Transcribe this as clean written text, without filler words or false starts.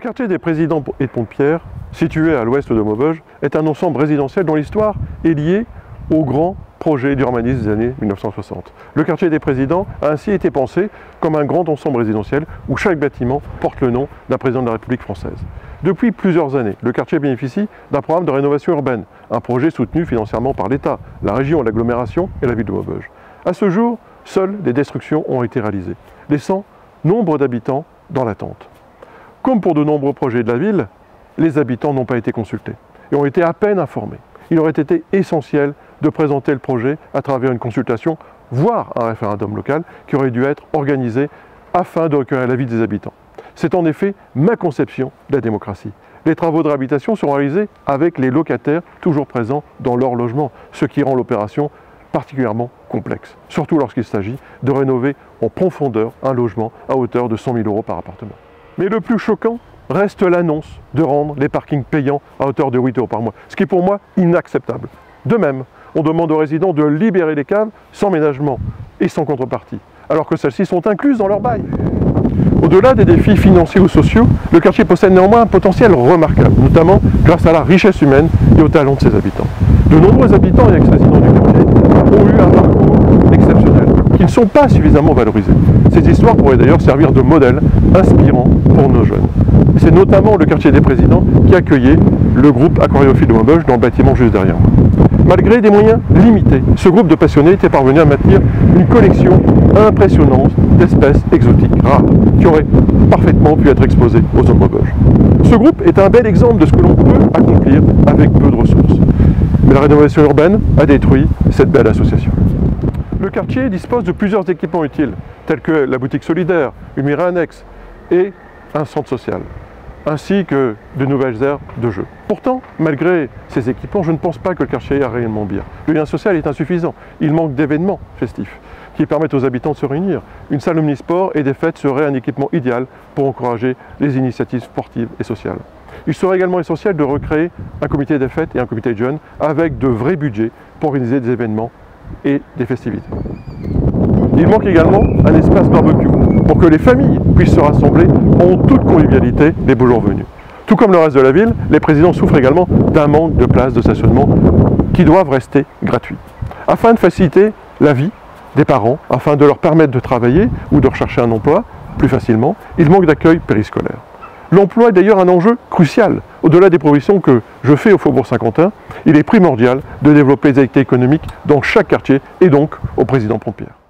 quartier des Présidents et de Pont-de-Pierre, situé à l'ouest de Maubeuge, est un ensemble résidentiel dont l'histoire est liée au grand projet d'urbanisme des années 1960. Le quartier des Présidents a ainsi été pensé comme un grand ensemble résidentiel où chaque bâtiment porte le nom d'un président de la République française. Depuis plusieurs années, le quartier bénéficie d'un programme de rénovation urbaine, un projet soutenu financièrement par l'État, la région, l'agglomération et la ville de Maubeuge. À ce jour, seules des destructions ont été réalisées, laissant nombre d'habitants dans l'attente. Comme pour de nombreux projets de la ville, les habitants n'ont pas été consultés et ont été à peine informés. Il aurait été essentiel de présenter le projet à travers une consultation, voire un référendum local qui aurait dû être organisé afin de recueillir l'avis des habitants. C'est en effet ma conception de la démocratie. Les travaux de réhabilitation seront réalisés avec les locataires toujours présents dans leur logement, ce qui rend l'opération particulièrement complexe, surtout lorsqu'il s'agit de rénover en profondeur un logement à hauteur de 100 000 € par appartement. Mais le plus choquant reste l'annonce de rendre les parkings payants à hauteur de 8 € par mois, ce qui est pour moi inacceptable. De même, on demande aux résidents de libérer les caves sans ménagement et sans contrepartie, alors que celles-ci sont incluses dans leur bail. Au-delà des défis financiers ou sociaux, le quartier possède néanmoins un potentiel remarquable, notamment grâce à la richesse humaine et au talent de ses habitants. De nombreux habitants et ex-résidents du quartier ont eu un parcours exceptionnel, qui ne sont pas suffisamment valorisés. Ces histoires pourraient d'ailleurs servir de modèle inspirant pour nos jeunes. C'est notamment le quartier des Présidents qui accueillait le groupe aquariophile de Maubeuge dans le bâtiment juste derrière moi. Malgré des moyens limités, ce groupe de passionnés était parvenu à maintenir une collection impressionnante d'espèces exotiques rares qui auraient parfaitement pu être exposées aux zones Maubeuge. Ce groupe est un bel exemple de ce que l'on peut accomplir avec peu de ressources. Mais la rénovation urbaine a détruit cette belle association. Le quartier dispose de plusieurs équipements utiles, tels que la boutique solidaire, une mairie annexe et un centre social, ainsi que de nouvelles aires de jeu. Pourtant, malgré ces équipements, je ne pense pas que le quartier a réellement bien. Le lien social est insuffisant. Il manque d'événements festifs qui permettent aux habitants de se réunir. Une salle omnisport et des fêtes seraient un équipement idéal pour encourager les initiatives sportives et sociales. Il serait également essentiel de recréer un comité des fêtes et un comité de jeunes avec de vrais budgets pour organiser des événements et des festivités. Il manque également un espace barbecue pour que les familles puissent se rassembler en toute convivialité les beaux jours venus. Tout comme le reste de la ville, les Présidents souffrent également d'un manque de places de stationnement qui doivent rester gratuits. Afin de faciliter la vie des parents, afin de leur permettre de travailler ou de rechercher un emploi plus facilement, il manque d'accueil périscolaire. L'emploi est d'ailleurs un enjeu crucial. Au-delà des propositions que je fais au Faubourg Saint-Quentin, il est primordial de développer les activités économiques dans chaque quartier et donc au Président Pont-de-Pierre.